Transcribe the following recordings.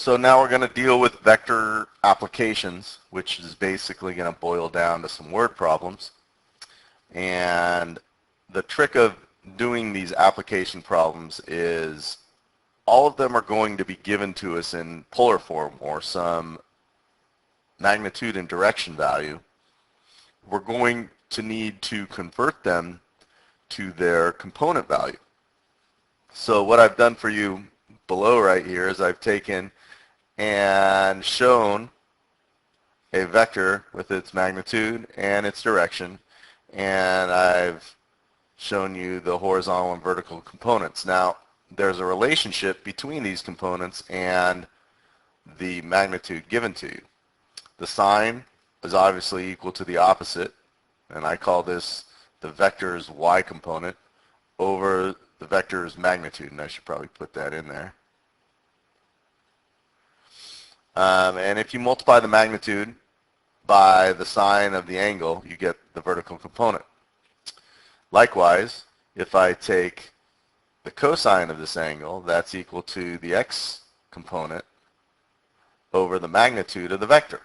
So now we're going to deal with vector applications, which is basically going to boil down to some word problems. And the trick of doing these application problems is all of them are going to be given to us in polar form or some magnitude and direction value. We're going to need to convert them to their component value. So what I've done for you below right here is I've taken and shown a vector with its magnitude and its direction, and I've shown you the horizontal and vertical components. Now, there's a relationship between these components and the magnitude given to you. The sign is obviously equal to the opposite, and I call this the vector's y component over the vector's magnitude, and I should probably put that in there. And if you multiply the magnitude by the sine of the angle, you get the vertical component. Likewise, if I take the cosine of this angle, that's equal to the x component over the magnitude of the vector.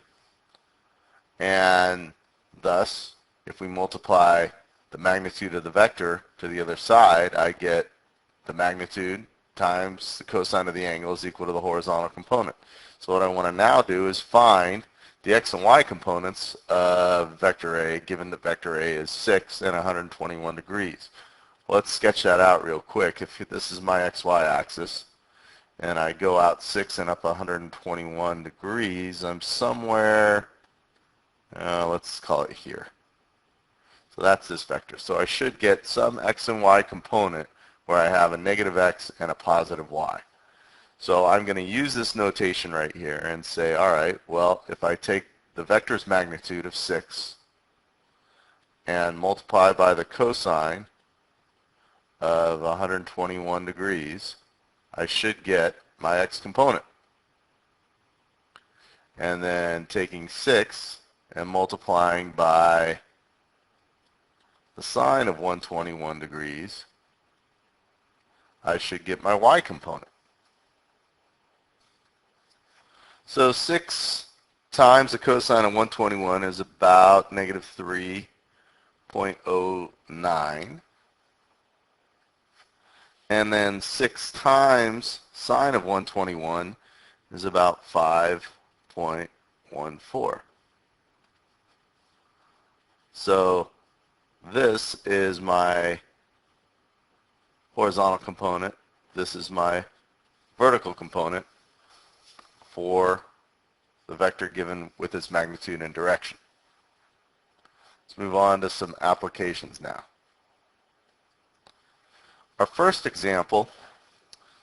And thus, if we multiply the magnitude of the vector to the other side, I get the magnitude times the cosine of the angle is equal to the horizontal component. So what I want to now do is find the x and y components of vector A, given that vector A is 6 and 121 degrees. Well, let's sketch that out real quick. If this is my xy axis, and I go out 6 and up 121 degrees, I'm somewhere, let's call it here. So that's this vector. So I should get some x and y component where I have a negative x and a positive y. So I'm going to use this notation right here and say, all right, well, if I take the vector's magnitude of 6 and multiply by the cosine of 121 degrees, I should get my x component. And then taking 6 and multiplying by the sine of 121 degrees, I should get my y component. So 6 times the cosine of 121 is about negative 3.09. And then 6 times sine of 121 is about 5.14. So this is my horizontal component. This is my vertical component for the vector given with its magnitude and direction. Let's move on to some applications now. Our first example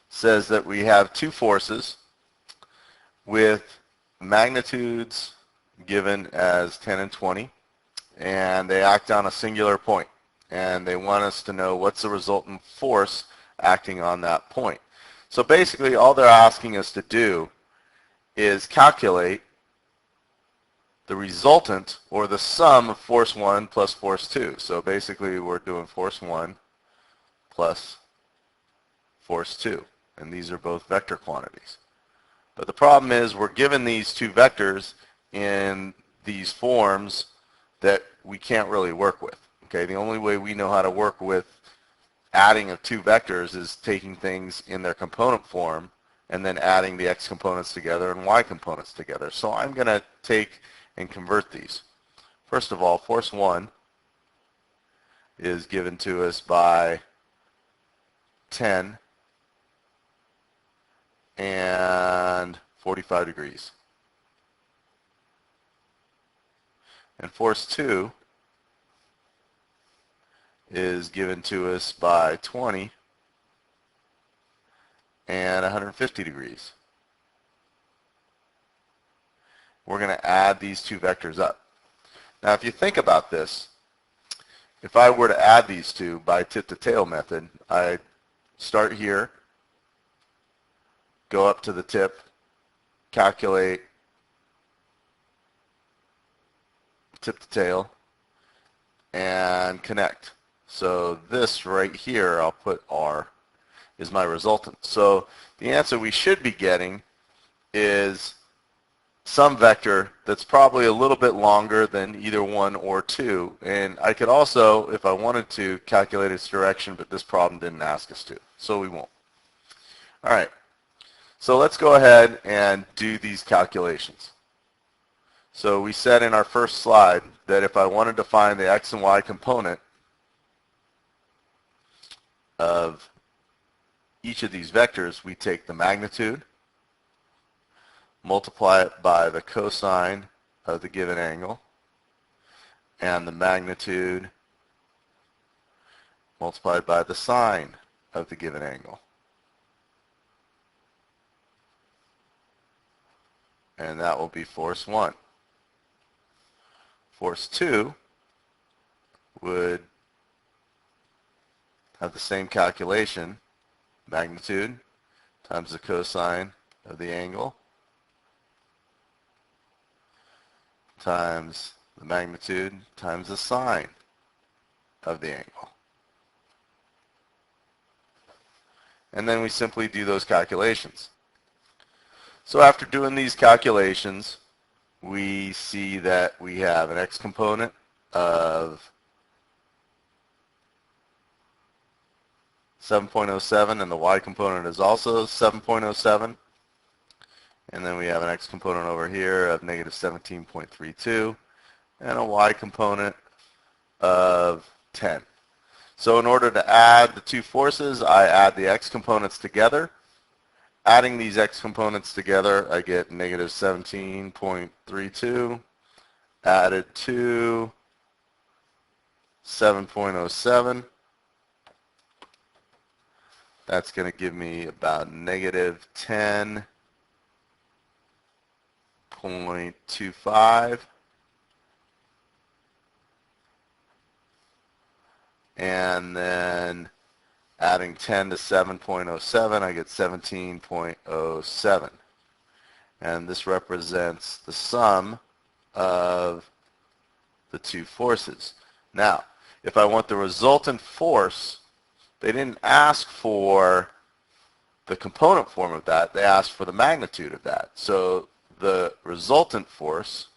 says that we have two forces with magnitudes given as 10 and 20, and they act on a singular point, and they want us to know what's the resultant force acting on that point. So basically all they're asking us to do is calculate the resultant, or the sum, of force 1 plus force 2. So basically we're doing force 1 plus force 2, and these are both vector quantities. But the problem is we're given these two vectors in these forms that we can't really work with. Okay, the only way we know how to work with adding of two vectors is taking things in their component form and then adding the x components together and y components together. So I'm going to take and convert these. First of all, force 1 is given to us by 10 and 45 degrees. And force 2 is given to us by 20 and 150 degrees. We're going to add these two vectors up. Now if you think about this, if I were to add these two by tip-to-tail method, I start here, go up to the tip, calculate tip to tail, and connect. So this right here, I'll put R, is my resultant. So the answer we should be getting is some vector that's probably a little bit longer than either 1 or 2. And I could also, if I wanted to, calculate its direction, but this problem didn't ask us to, so we won't. All right, so let's go ahead and do these calculations. So we said in our first slide that if I wanted to find the x and y component of each of these vectors, we take the magnitude, multiply it by the cosine of the given angle, and the magnitude multiplied by the sine of the given angle. And that will be force 1. Force 2 would have the same calculation, magnitude times the cosine of the angle times the magnitude times the sine of the angle. And then we simply do those calculations. So after doing these calculations, we see that we have an x component of 7.07 and the y component is also 7.07. And then we have an x component over here of negative 17.32 and a y component of 10. So in order to add the two forces, I add the x components together. Adding these x components together, I get negative 17.32 added to 7.07. That's going to give me about negative 10.25. And then adding 10 to 7.07, I get 17.07. And this represents the sum of the two forces. Now, if I want the resultant force, they didn't ask for the component form of that. They asked for the magnitude of that. So the resultant force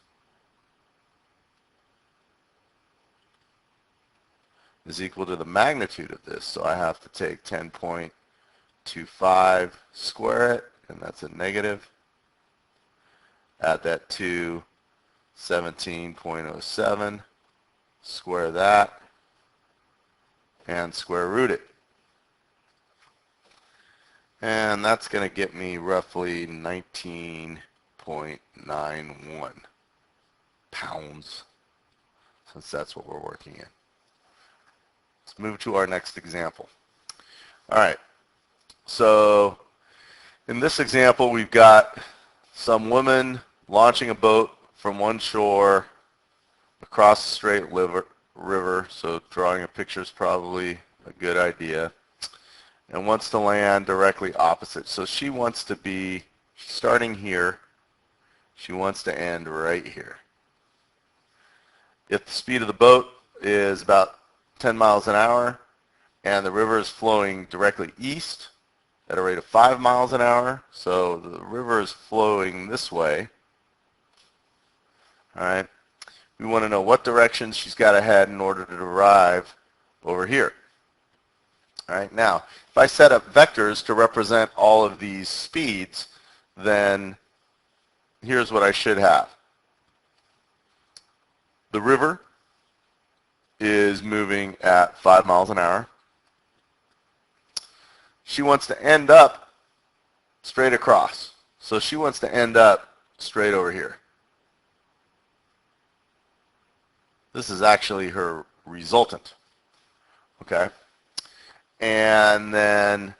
is equal to the magnitude of this. So I have to take 10.25, square it, and that's a negative. Add that to 17.07, square that, and square root it. And that's going to get me roughly 19.91 pounds, since that's what we're working in. Let's move to our next example. All right, so in this example, we've got some woman launching a boat from one shore across the Straight River, so drawing a picture is probably a good idea, and wants to land directly opposite. So she wants to be starting here. She wants to end right here. If the speed of the boat is about 10 miles an hour and the river is flowing directly east at a rate of 5 miles an hour, so the river is flowing this way, all right, we want to know what direction she's got to head in order to arrive over here. All right, now, if I set up vectors to represent all of these speeds, then here's what I should have. The river is moving at 5 miles an hour. She wants to end up straight across. So she wants to end up straight over here. This is actually her resultant. Okay? And then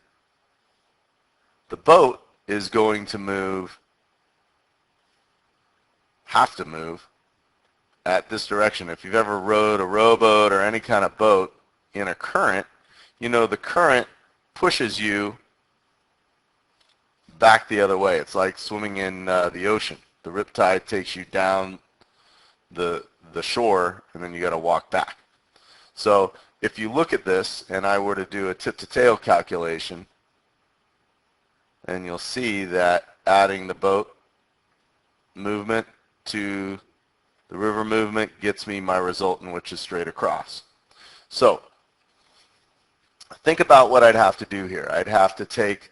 the boat is going to move, have to move, at this direction. If you've ever rowed a rowboat or any kind of boat in a current, you know the current pushes you back the other way. It's like swimming in the ocean. The riptide takes you down the shore, and then you got to walk back. So if you look at this, and I were to do a tip-to-tail calculation, then you'll see that adding the boat movement to the river movement gets me my resultant, which is straight across. So think about what I'd have to do here. I'd have to take,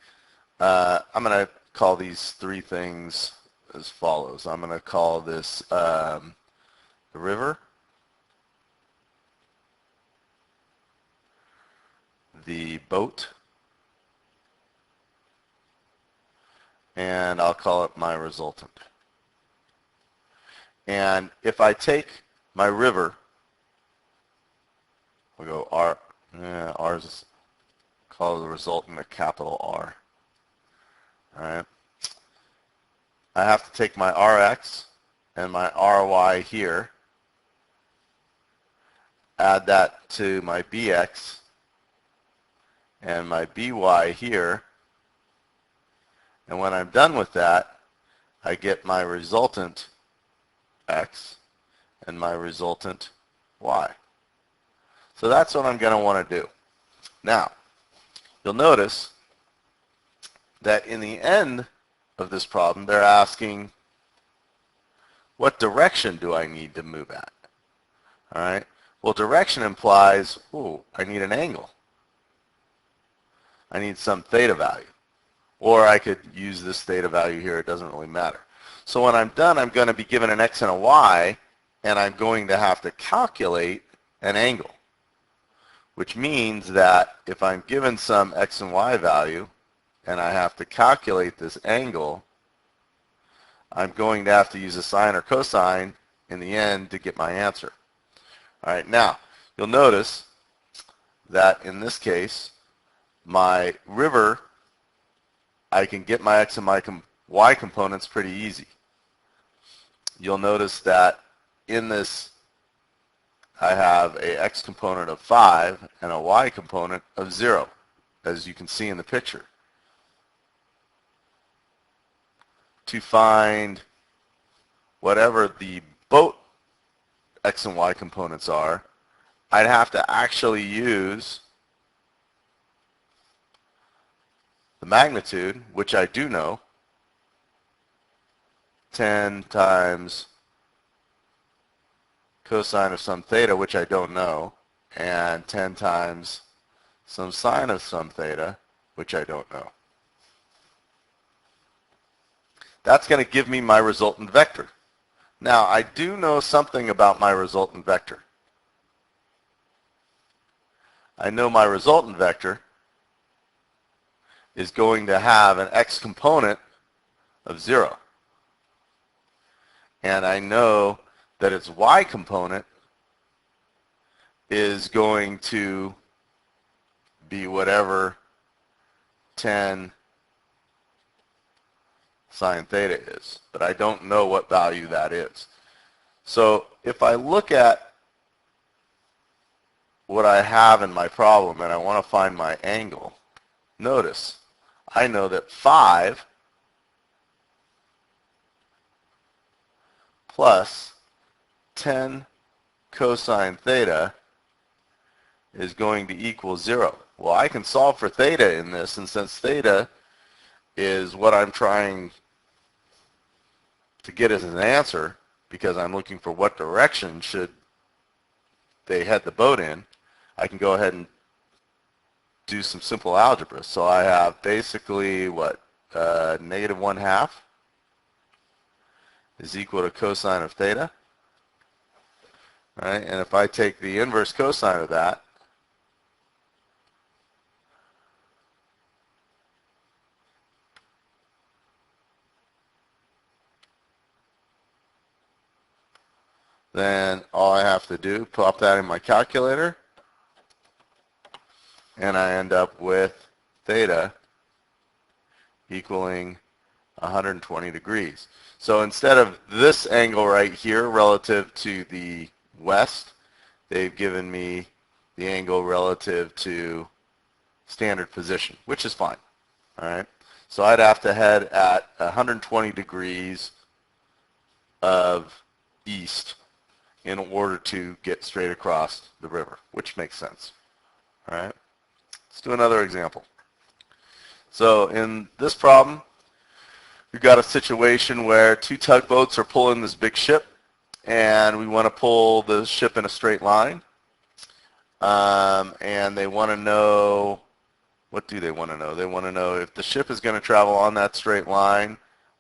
I'm going to call these three things as follows. I'm going to call this the river, the boat, and I'll call it my resultant. And if I take my river, we'll go R, R's, call the resultant a capital R. All right. I have to take my Rx and my Ry here, add that to my Bx and my By here, and when I'm done with that, I get my resultant X and my resultant Y. So that's what I'm going to want to do. Now, you'll notice that in the end of this problem, they're asking, what direction do I need to move at? All right. Well, direction implies, I need an angle. I need some theta value. Or I could use this theta value here. It doesn't really matter. So when I'm done, I'm going to be given an x and a y, and I'm going to have to calculate an angle, which means that if I'm given some x and y value, and I have to calculate this angle, I'm going to have to use a sine or cosine in the end to get my answer. All right, now, you'll notice that in this case, my river, I can get my x and my y components pretty easy. You'll notice that in this, I have a x component of 5 and a y component of 0, as you can see in the picture. To find whatever the boat x and y components are, I'd have to actually use the magnitude, which I do know, 10 times cosine of some theta, which I don't know, and 10 times some sine of some theta, which I don't know. That's going to give me my resultant vector. Now, I do know something about my resultant vector. I know my resultant vector is going to have an x component of 0. And I know that its y component is going to be whatever 10 sine theta is, but I don't know what value that is. So if I look at what I have in my problem and I want to find my angle, notice I know that 5 plus 10 cosine theta is going to equal 0. Well, I can solve for theta in this, and since theta is what I'm trying to get as an answer, because I'm looking for what direction should they head the boat in, I can go ahead and do some simple algebra. So I have basically what, negative 1/2 is equal to cosine of theta. Right? And if I take the inverse cosine of that, then all I have to do, pop that in my calculator, and I end up with theta equaling 120 degrees. So instead of this angle right here relative to the west, they've given me the angle relative to standard position, which is fine. All right. So I'd have to head at 120 degrees of east in order to get straight across the river, which makes sense. All right. Let's do another example. So in this problem, we've got a situation where two tugboats are pulling this big ship, and we want to pull the ship in a straight line. And they want to know, what do they want to know? They want to know if the ship is going to travel on that straight line,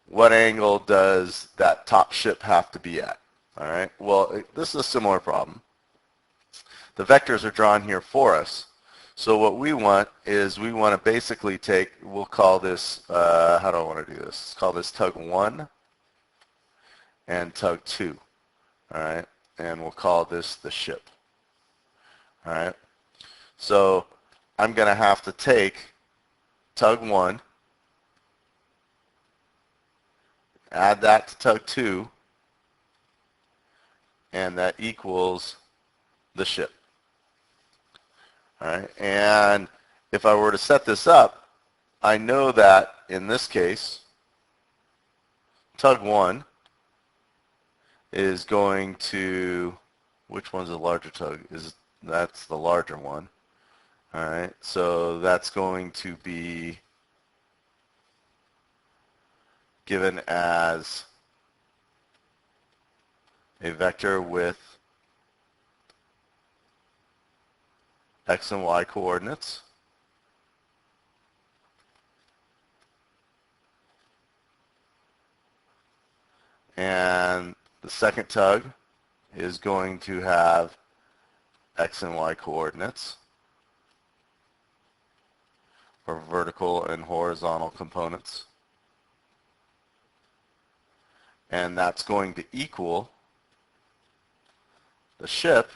what angle does that top ship have to be at? All right. Well, this is a similar problem. The vectors are drawn here for us. So what we want is we want to basically take, we'll call this, how do I want to do this? Let's call this tug 1 and tug 2. All right. And we'll call this the ship. All right. So I'm going to have to take tug 1, add that to tug 2, and that equals the ship. All right, and if I were to set this up, I know that in this case, tug 1 is going to, which one's the larger tug? That's the larger one. All right, so that's going to be given as a vector with x and y coordinates. And the second tug is going to have x and y coordinates, or vertical and horizontal components. And that's going to equal the ship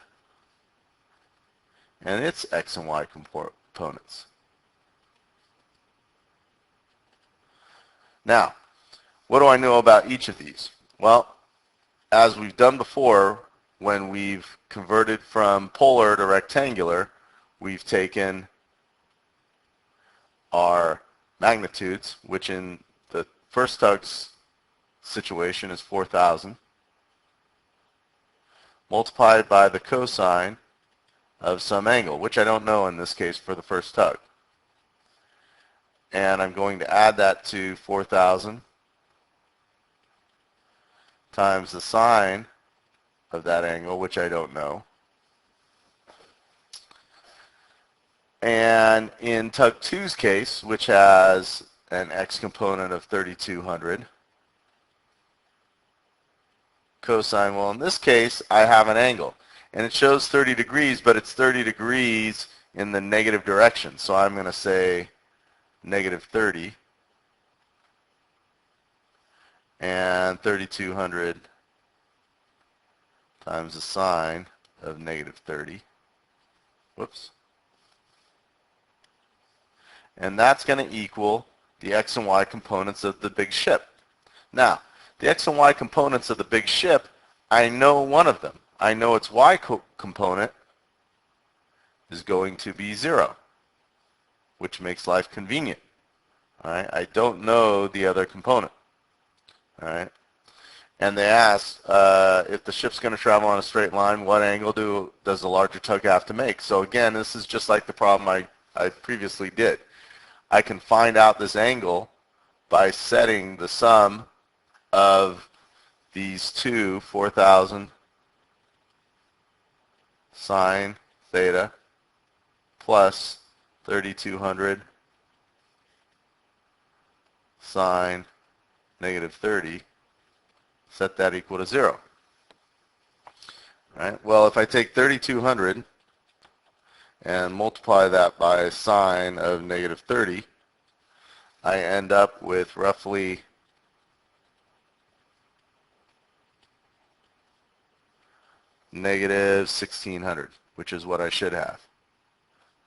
and its x and y components. Now, what do I know about each of these? Well, as we've done before, when we've converted from polar to rectangular, we've taken our magnitudes, which in the first tug's situation is 4,000, multiplied by the cosine of some angle, which I don't know in this case for the first tug. And I'm going to add that to 4,000 times the sine of that angle, which I don't know. And in tug 2's case, which has an x component of 3,200, cosine, well, in this case, I have an angle. And it shows 30 degrees, but it's 30 degrees in the negative direction. So I'm going to say negative 30. And 3,200 times the sine of negative 30. Whoops. And that's going to equal the x and y components of the big ship. Now, the x and y components of the big ship, I know one of them. I know its y component is going to be 0, which makes life convenient. All right? I don't know the other component. All right? And they asked if the ship's going to travel on a straight line, what angle does the larger tug have to make? So again, this is just like the problem I previously did. I can find out this angle by setting the sum of these two, 4,000 sine theta plus 3,200 sine negative 30, set that equal to 0. All right? Well, if I take 3,200 and multiply that by sine of negative 30, I end up with roughly negative 1,600, which is what I should have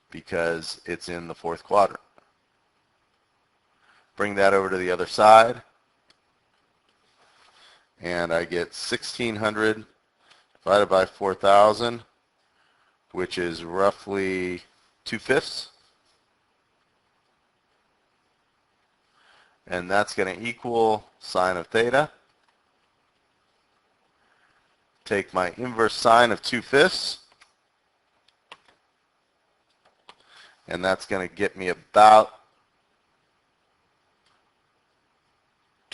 because it's in the fourth quadrant. Bring that over to the other side, and I get 1,600 divided by 4,000, which is roughly 2/5. And that's going to equal sine of theta. Take my inverse sine of 2/5, and that's going to get me about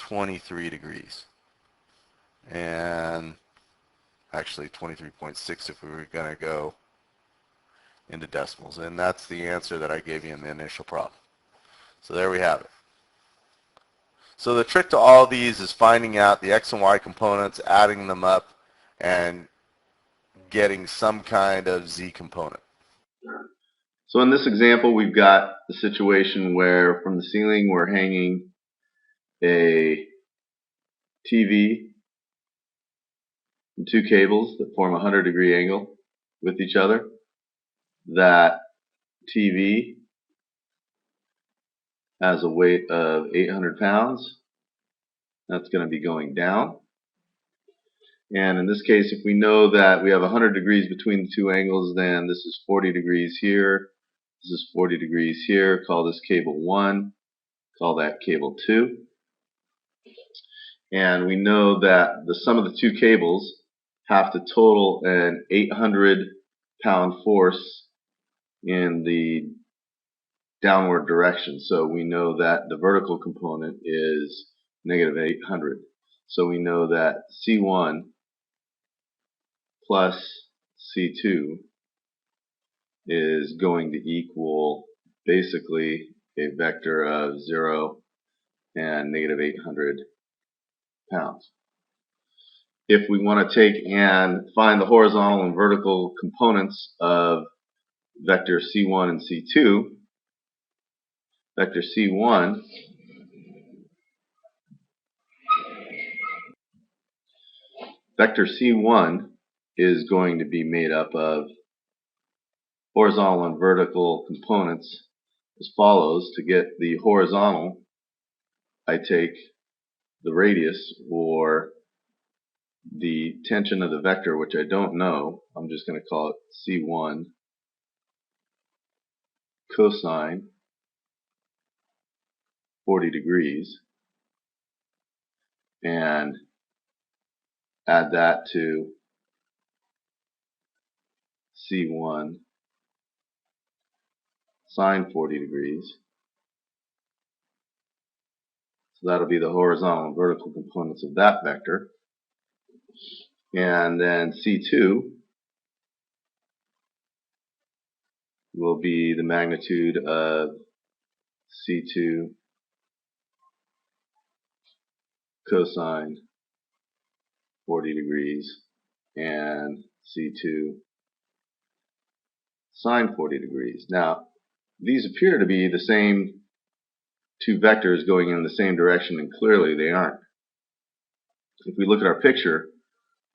23 degrees. And actually 23.6 if we were going to go into decimals. And that's the answer that I gave you in the initial problem. So there we have it. So the trick to all of these is finding out the x and y components, adding them up, and getting some kind of z component. So in this example, we've got a situation where from the ceiling we're hanging a TV and two cables that form a 100-degree angle with each other. That TV has a weight of 800 pounds. That's going to be going down. And in this case, if we know that we have 100 degrees between the two angles, then this is 40 degrees here. This is 40 degrees here. Call this cable 1. Call that cable 2. And we know that the sum of the two cables have to total an 800-pound force in the downward direction. So we know that the vertical component is negative 800. So we know that C1 plus C2 is going to equal basically a vector of 0 and negative 800 pounds. If we want to take and find the horizontal and vertical components of vector C1 and C2, vector C1 is going to be made up of horizontal and vertical components as follows. To get the horizontal, I take the radius or the tension of the vector, which I don't know. I'm just going to call it C1 cosine 40 degrees and add that to C1 sine 40 degrees. So that'll be the horizontal and vertical components of that vector. And then C2 will be the magnitude of C2 cosine 40 degrees and C2 sine 40 degrees. Now, these appear to be the same two vectors going in the same direction, and clearly they aren't. If we look at our picture,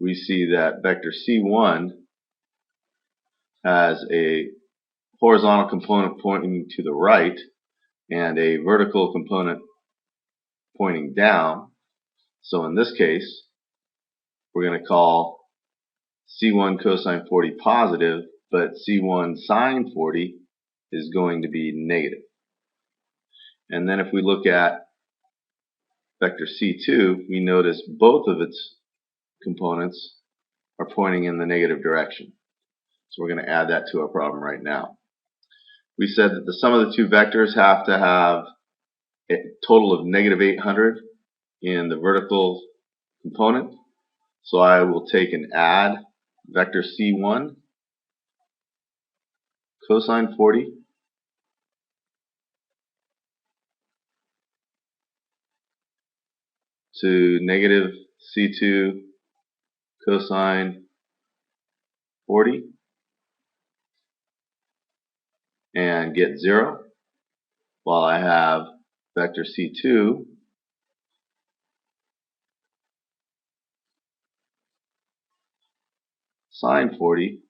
we see that vector C1 has a horizontal component pointing to the right and a vertical component pointing down. So in this case, we're going to call C1 cosine 40 positive, but C1 sine 40 is going to be negative. And then if we look at vector C2, we notice both of its components are pointing in the negative direction. So we're going to add that to our problem right now. We said that the sum of the two vectors have to have a total of negative 800 in the vertical component. So I will take and add vector C1 cosine 40 to negative C2 cosine 40 and get 0, while I have vector C2 sine 40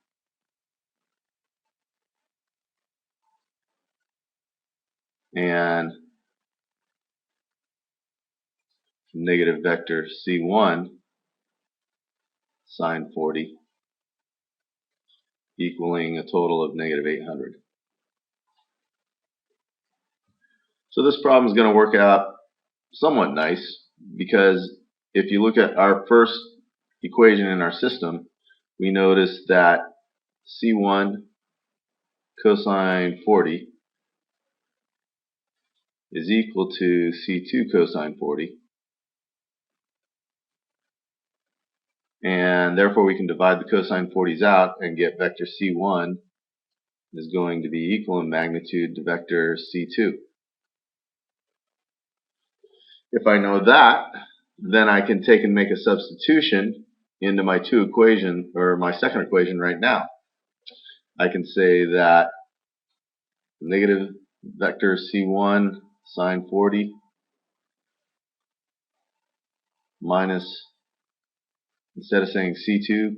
and negative vector C1 sine 40 equaling a total of negative 800. So this problem is going to work out somewhat nice, because if you look at our first equation in our system, we notice that C1 cosine 40 is equal to C2 cosine 40, And therefore we can divide the cosine 40s out and get vector C1 is going to be equal in magnitude to vector C2. If I know that, then I can take and make a substitution into my my second equation right now. I can say that negative vector C1 sine 40 minus, instead of saying C2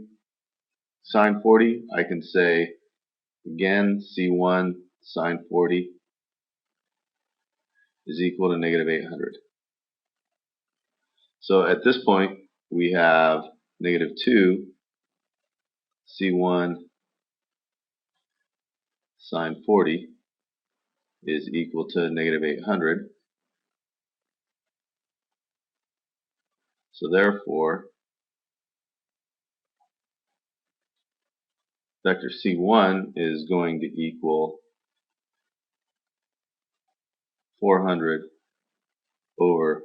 sine 40, I can say again C1 sine 40 is equal to negative 800. So at this point we have negative 2 C1 sine 40 is equal to negative 800. So therefore vector C1 is going to equal 400 over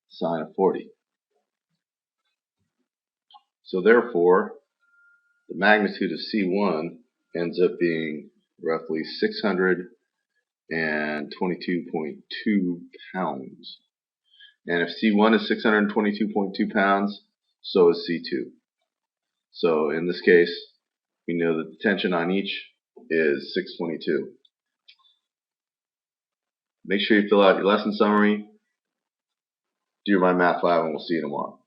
sine of 40. So therefore the magnitude of C1 ends up being roughly 622.2 pounds. And if C1 is 622.2 pounds, so is C2. So in this case, we know that the tension on each is 622. Make sure you fill out your lesson summary, do your My Math 5, and we'll see you tomorrow.